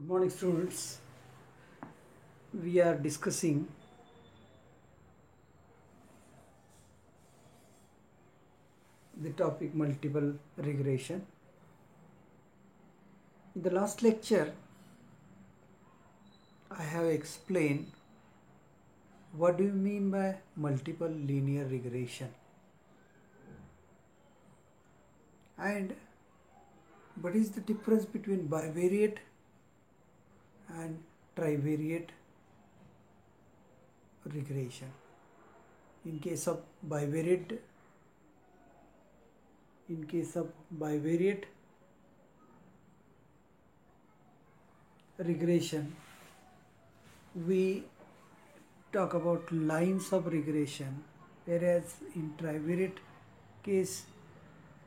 Good morning, students. We are discussing the topic multiple regression. In the last lecture, I have explained what do you mean by multiple linear regression and what is the difference between bivariate and trivariate regression. In case of bivariate regression, we talk about lines of regression, whereas in trivariate case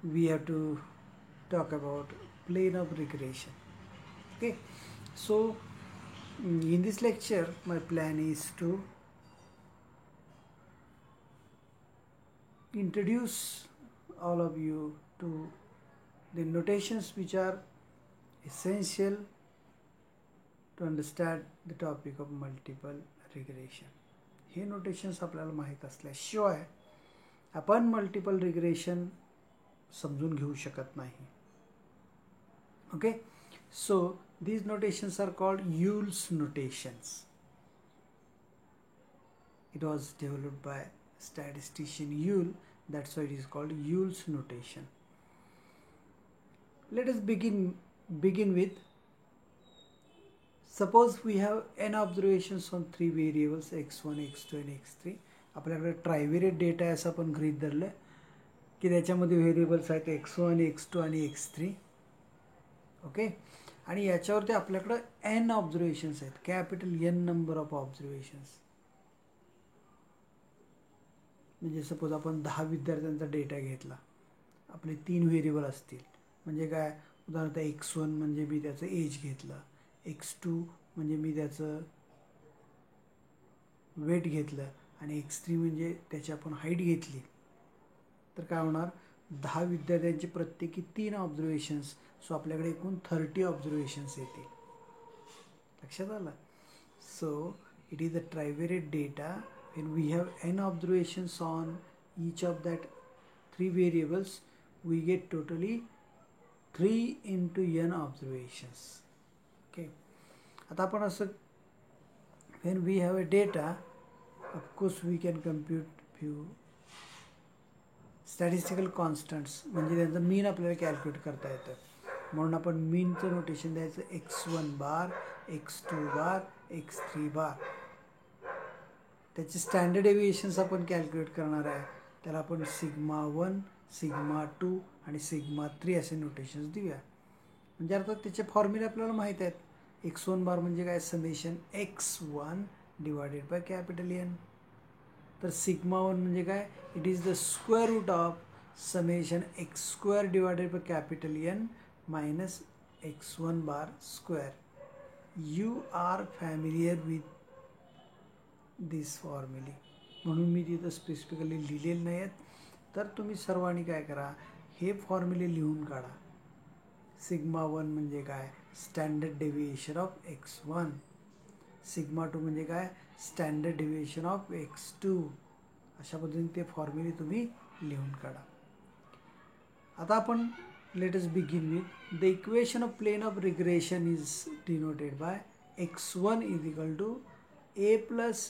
we have to talk about plane of regression. Okay, so in this lecture my plan is to introduce all of you to the notations which are essential to understand the topic of multiple regression. हे notations आपल्याला माहीत असल्याशिवाय आपण multiple regression समजून घेऊ शकत नाही. Okay, so these notations are called Yule's notations. It was developed by statistician Yule, that's why it is called Yule's notation. Let us begin with, suppose we have n observations on three variables x1, x2 and x3. आपल्याकडे ट्रायव्हेरिएट data आहे असं आपण गृहीत धरलं की त्याच्यामध्ये variables आहेत x1, x2 आणि x3. ओके, आणि याच्यावरती आपल्याकडे n ऑब्झर्वेशन्स आहेत, capital n number of observations. म्हणजे सपोज आपण 10 विद्यार्थ्यांचा डेटा घेतला, आपले 3 व्हेरिएबल असतील, म्हणजे काय, उदाहरणार्थ x1 म्हणजे मी त्याचं एज घेतलं, x2 म्हणजे मी त्याचं वेट घेतलं आणि x3 म्हणजे त्याची आपण हाईट घेतली. तर काय होणार, 10 विद्यार्थ्यांचे प्रत्येकी 3 ऑब्झर्वेशन्स, सो आपल्याकडे एकूण 30 ऑब्झर्वेशन्स येतील. लक्षात आलं? So it is a trivariate data when we have n observations on each of that 3 variables, we get totally 3 into n observations. Okay, आता आपण असं, when we have a data, of course we can compute few statistical constants, म्हणजे त्यांचं मीन आपल्याला calculate करता येतं. म्हणून आपण मीनचं नोटेशन द्यायचं x1 बार, x2 बार, x3 बार. त्याचे स्टँडर्ड डेव्हिएशन्स आपण कॅल्क्युलेट करणार आहे, त्याला आपण सिग्मा 1, सिग्मा 2 आणि सिग्मा 3 असे नोटेशन्स देऊया. म्हणजे अर्थात त्याचे फॉर्म्युले आपल्याला माहीत आहेत. x1 बार म्हणजे काय, summation x1 divided by capital N. तर सिग्मा 1 म्हणजे काय, it is the square root of summation x square divided by capital N minus x1 bar square. You are familiar with this फॉर्म्युले, म्हणून मी तिथं specifically लिहिलेले नाही आहेत. तर तुम्ही सर्वांनी काय करा, हे फॉर्म्युले लिहून काढा. सिग्मा 1 म्हणजे काय, standard deviation of x1. Sigma 2 म्हणजे काय, स्टँडर्ड डेव्हिएशन ऑफ x2. अशा पद्धतीने ते फॉर्म्युले तुम्ही लिहून काढा. आता आपण let us begin with the equation of plane of regression is denoted by x1 is equal to a plus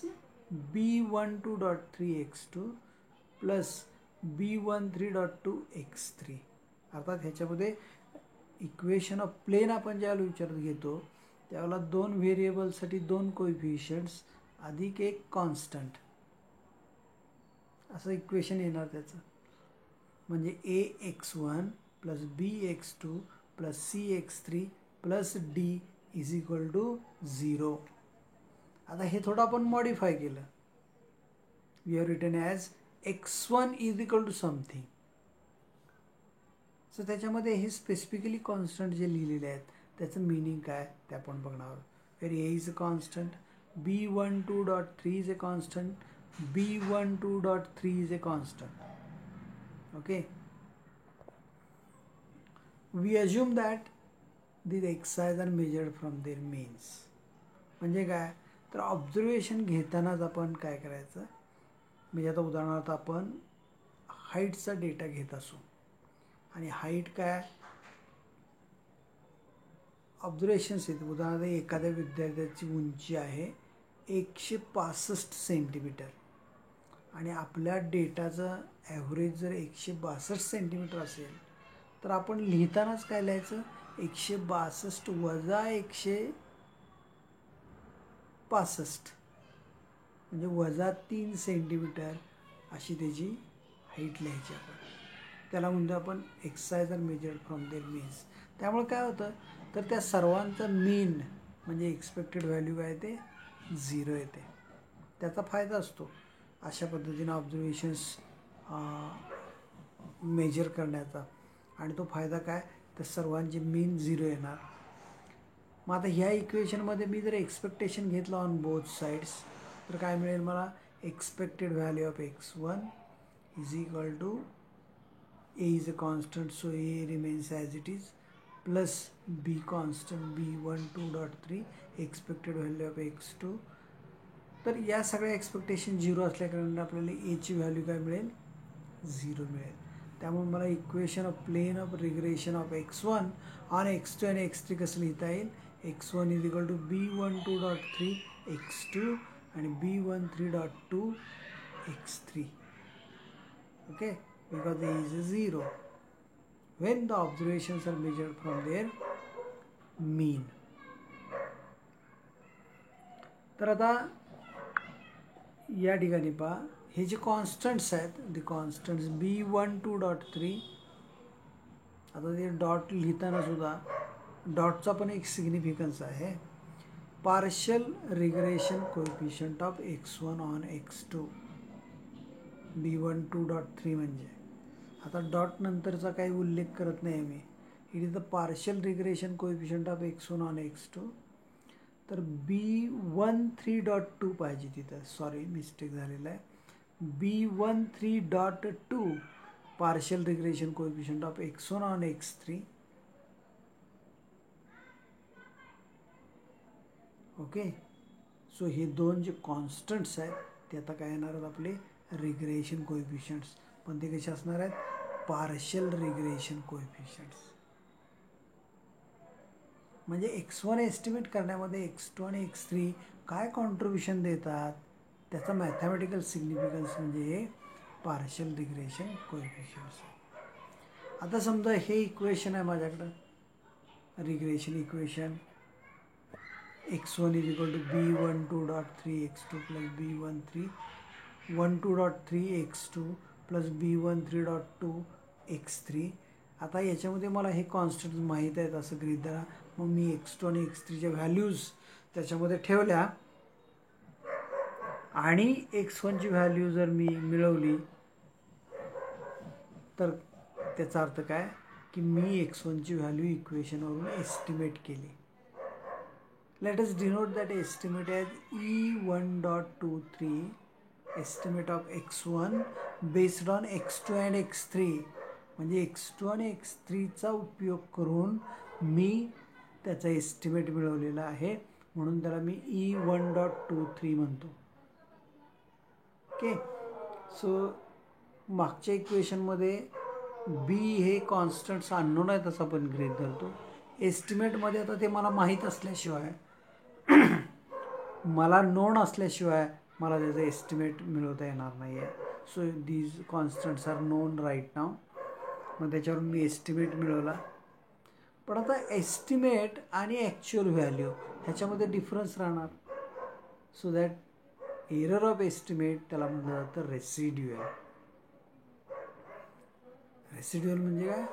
b12.3 x2 plus b13.2 x3. अर्थात ह्याच्यामध्ये इक्वेशन ऑफ प्लेन आपण ज्यावेळेला विचारत घेतो त्यावेळेला 2 व्हेरिएबलसाठी 2 कोइफिशियंट्स अधिक एक कॉन्स्टंट असं इक्वेशन येणार त्याचं. म्हणजे a x1 plus b x2 plus c x3 plus d is equal to 0. आता हे थोडं आपण मॉडिफाय केलं. We have written as x1 is equal to something. So त्याच्यामध्ये हे स्पेसिफिकली कॉन्स्टंट जे लिहिलेले आहेत त्याचं मिनिंग काय ते आपण बघणार आहोत. वेर a is a constant, b12.3 is a constant, b12.3 is a constant. Okay, we assume that these exercise are measured from their means. म्हणजे काय तर ऑब्झर्वेशन घेतानाच आपण काय करायचं म्हणजे आता उदाहरणार्थ आपण हाईटचा डेटा घेत असू आणि हाईट काय ऑब्झर्वेशन्स येते उदाहरणार्थ एखाद्या विद्यार्थ्याची उंची आहे 165 सेंटीमीटर आणि आपल्या डेटाचं ॲव्हरेज जर 162 सेंटीमीटर असेल तर आपण लिहितानाच काय लिहायचं 162 वजा 165 म्हणजे वजा 3 सेंटीमीटर अशी त्याची हाईट लिहायची आपण त्याला म्हणतो आपण exercise are measured from their means. त्यामुळे काय होतं तर त्या सर्वांचं मीन म्हणजे एक्सपेक्टेड व्हॅल्यू काय ते 0 येते. त्याचा फायदा असतो अशा पद्धतीनं ऑब्झर्वेशन्स मेजर करण्याचा आणि तो फायदा काय तर सर्वांचे मीन 0 येणार. मग आता ह्या इक्वेशनमध्ये मी जर एक्सपेक्टेशन घेतलं ऑन बोथ साईड्स तर काय मिळेल मला expected value of x1 is equal to a is a constant so a remains as it is plus b constant b12.3 expected value of x2. तर या सगळ्या एक्सपेक्टेशन 0 असल्याकारणाने आपल्याला a ची व्हॅल्यू काय मिळेल 0 मिळेल. त्यामुळे मला equation of plane of regression of x1 on x2 आणि x3 कसं लिहिता येईल x1 is equal to b12.3 x2 आणि b13.2 x3. Okay because a is 0 when the observations are measured from their mean. तर आता या ठिकाणी पहा हे जे कॉन्स्टंट्स आहेत द कॉन्स्टंट्स b12.3 आता ते डॉट लिहिताना सुद्धा डॉटचा पण एक सिग्निफिकन्स आहे partial regression coefficient of x1 on x2 b12.3 म्हणजे आता डॉट नंतरचा काही उल्लेख करत नाही me it is the partial regression coefficient of x1 on x2 तर b13.2 पाहिजे तिथं सॉरी मिस्टेक झालेला आहे b13.2 partial regression coefficient of x1 on x3. Okay so हे दोन जे कॉन्स्टंट्स आहेत ते आता काय येणार आहेत आपले रिग्रेशन कोएफिशियंट्स पण ते कसे असणार आहेत पार्शियल रिग्रेशन कोएफिशियंट्स. म्हणजे x1 एस्टिमेट करण्यामध्ये x2 आणि x3 काय कॉन्ट्रीब्युशन देतात त्याचा मॅथमॅटिकल सिग्निफिकन्स म्हणजे पार्शियल रिग्रेशन कोएफिशियंट्स. आता समजा हे इक्वेशन आहे माझ्याकडं regression equation x1 is equal to b12.3 x2 plus b12.3 x2 plus b13.2 x3. आता याच्यामध्ये मला हे कॉन्स्टंट माहीत आहेत असं गृहीत धरा मग मी x2 आणि x3च्या व्हॅल्यूज त्याच्यामध्ये ठेवल्या आणि x1ची व्हॅल्यू जर मी मिळवली तर त्याचा अर्थ काय की मी x1ची व्हॅल्यू इक्वेशनवरून एस्टिमेट केली. Let us denote that estimate as E1.23 estimate of x1 based on x2 and x3 म्हणजे x2 आणि x3चा उपयोग करून मी त्याचा एस्टिमेट मिळवलेला आहे म्हणून त्याला मी E1.23 म्हणतो. ओके सो मागच्या इक्वेशनमध्ये बी हे कॉन्स्टंट्स अननोन आहेत असं आपण गृहीत धरतो. एस्टिमेटमध्ये आता ते मला माहीत असल्याशिवाय मला नोन असल्याशिवाय मला त्याचं एस्टिमेट मिळवता येणार नाही आहे. So these constants are known right now मग त्याच्यावरून मी एस्टिमेट मिळवला. पण आता एस्टिमेट आणि ॲक्च्युअल व्हॅल्यू ह्याच्यामध्ये डिफरन्स राहणार. So that error of estimate त्याला म्हटलं जातं रेसिड्युअल. रेसिड्युअल म्हणजे काय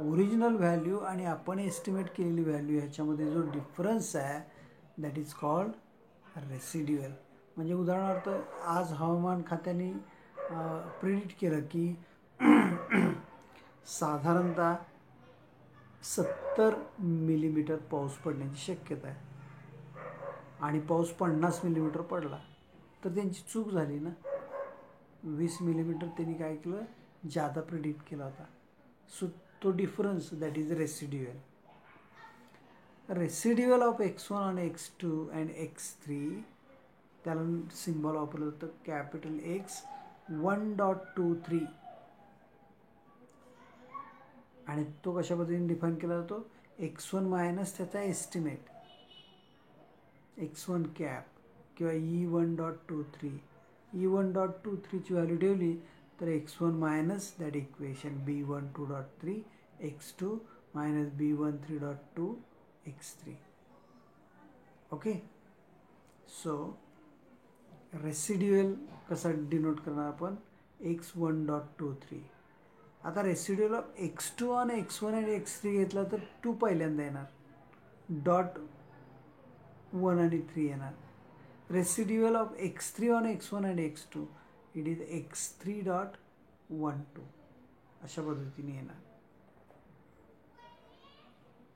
ओरिजिनल व्हॅल्यू आणि आपण एस्टिमेट केलेली व्हॅल्यू ह्याच्यामध्ये जो डिफरन्स आहे दॅट इज कॉल्ड रेसिड्युअल. म्हणजे उदाहरणार्थ आज हवामान खात्याने प्रिडिक्ट केलं की साधारणतः 70 मिलीमीटर पाऊस पडण्याची शक्यता आहे आणि पाऊस 50 मिलीमीटर पडला तर त्यांची चूक झाली ना. 20 मिलीमीटर त्यांनी काय केलं जादा प्रिडिक्ट केला होता. सो तो difference that is residual. Residual of x1 on x2 and x3 त्याला सिम्बॉल वापरलं होतं कॅपिटल X 1.23 आणि तो कशा पद्धतीने डिफाईन केला जातो x1 मायनस त्याचा एस्टिमेट x1 कॅप किंवा E1.23 E1.23ची व्हॅल्यू ठेवली तर x1 minus that equation B12.3 x2 minus B13.2 x3 okay. So residual कसा डिनोट करणार आपण x1.23. आता residual of x2 on x1 आणि x3 घेतला तर 2 पहिल्यांदा येणार, डॉट 1 आणि 3 येणार. Residual of x3 on x1 and x2 it is x3.12 अशा पद्धतीने येणार.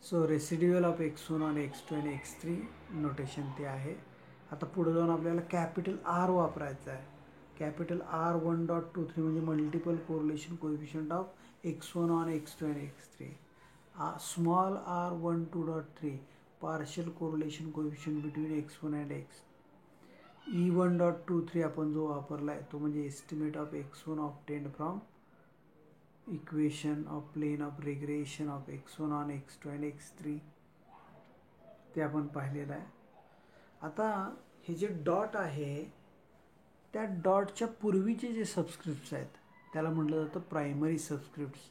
So residual of x1 on x2 and x3 notation ते आहे. आता पुढे जाऊन आपल्याला कॅपिटल R वापरायचं आहे. कॅपिटल R 1.23 म्हणजे multiple correlation coefficient of x1 on x2 and x3. Small r 12.3 partial correlation coefficient between x1 and x. E1.23 आपण जो वापरला आहे तो म्हणजे estimate of x1 obtained from equation of plane of regression of x1 on x2 and x3 ते आपण पाहिलेलं आहे. आता हे जे डॉट आहे त्या डॉटच्या पूर्वीचे जे सबस्क्रिप्ट्स आहेत त्याला म्हटलं जातं प्रायमरी सबस्क्रिप्ट्स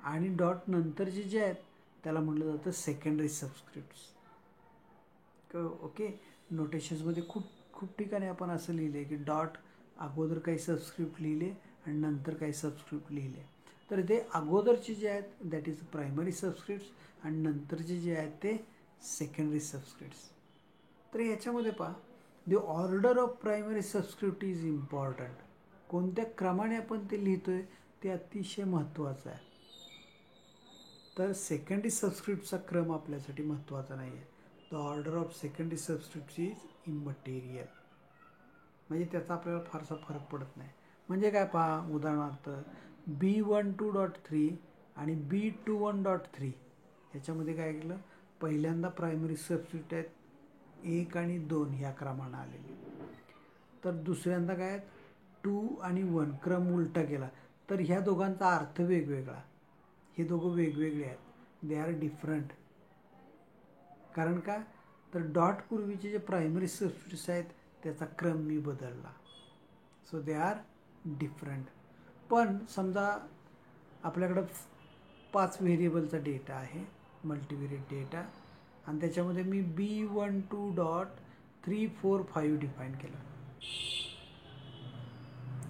आणि डॉट नंतरचे जे आहेत त्याला म्हटलं जातं सेकंडरी सबस्क्रिप्ट्स. ओके. नोटेशन्समध्ये खूप ठिकाणी आपण असं लिहिले की डॉट अगोदर काही सबस्क्रिप्ट लिहिले आणि नंतर काही सबस्क्रिप्ट लिहिले. तर ते अगोदरचे जे आहेत दॅट इज प्रायमरी सबस्क्रिप्ट्स आणि नंतरचे जे आहेत ते सेकंडरी सबस्क्रिप्ट्स. तर याच्यामध्ये पहा the order of primary subscript is important. कोणत्या क्रमाने आपण ते लिहितोय ते अतिशय महत्त्वाचं आहे. तर सेकंडरी सबस्क्रिप्टचा क्रम आपल्यासाठी महत्त्वाचा नाही आहे. The order of secondary subscript is immaterial. म्हणजे त्याचा आपल्याला फारसा फरक पडत नाही. म्हणजे काय पहा उदाहरणार्थ B12.3 आणि B21.3 ह्याच्यामध्ये काय केलं पहिल्यांदा प्रायमरी सबस्क्रिप्ट आहेत 1 आणि 2 ह्या क्रमानं आलेले. तर दुसऱ्यांदा काय आहेत 2 आणि 1 क्रम उलटा केला तर ह्या दोघांचा अर्थ वेगवेगळा. हे दोघं वेगवेगळे आहेत. They are different. कारण का तर डॉट पूर्वीचे जे प्रायमरी सबस्क्रिप्ट्स आहेत त्याचा क्रम मी बदलला. So they are different. पण समजा आपल्याकडं 5 व्हेरिएबलचा डेटा आहे मल्टीव्हेरिएट डेटा आणि त्याच्यामध्ये मी B12.345 डिफाईन केलं.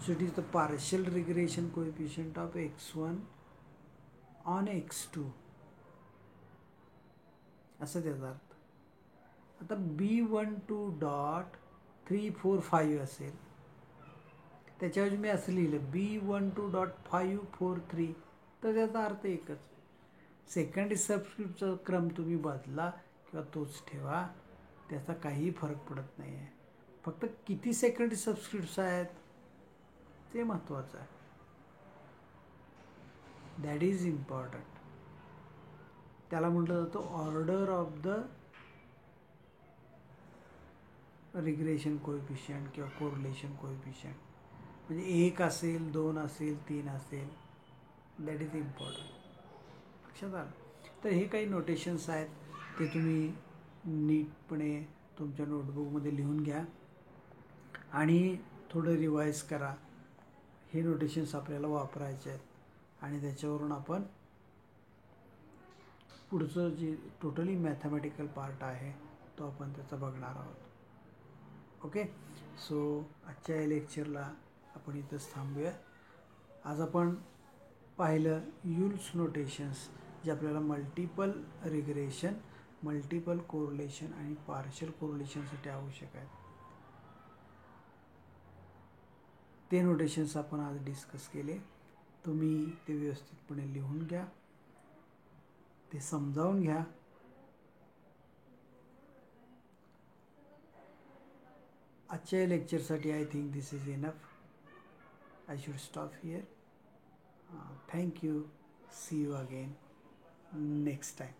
So it is the partial regression coefficient of x1 on x2 असं त्याचा अर्थ. आता B12.345 असेल त्याच्याऐवजी मी असं लिहिलं B12.543 तर त्याचा अर्थ एकच. सेकंडरी सबस्क्रिप्टचा क्रम तुम्ही बदला किंवा तोच ठेवा त्याचा काही फरक पडत नाही आहे. फक्त किती सेकंडरी सबस्क्रिप्ट्स आहेत ते महत्त्वाचं आहे. That is important. त्याला म्हटलं जातं order of the regression coefficient किंवा कोरिलेशन कोएफिशियंट. म्हणजे 1 असेल 2 असेल 3 असेल दॅट इज इम्पॉर्टंट. लक्षात आलं. तर हे काही नोटेशन्स आहेत ते तुम्ही नीटपणे तुमच्या नोटबुकमध्ये लिहून घ्या आणि थोडं रिवाईज करा. हे नोटेशन्स आपल्याला वापरायचे आहेत आणि त्याच्यावरून आपण पुढचं जे टोटली मॅथमॅटिकल पार्ट आहे तो आपण त्याचा बघणार आहोत. ओके. सो आजच्या या लेक्चरला आपण इथंच थांबूया. आज आपण पाहिलं युल्स नोटेशन्स जे आपल्याला मल्टिपल रिग्रेशन, मल्टिपल कोरिलेशन आणि पार्शियल कोरिलेशनसाठी आवश्यक आहेत. ते नोटेशन्स आपण आज डिस्कस केले. तुम्ही ते व्यवस्थितपणे लिहून घ्या, ते समजावून घ्या. आजच्या लेक्चरसाठी I think this is enough. I should stop here. Thank you. See you again next time.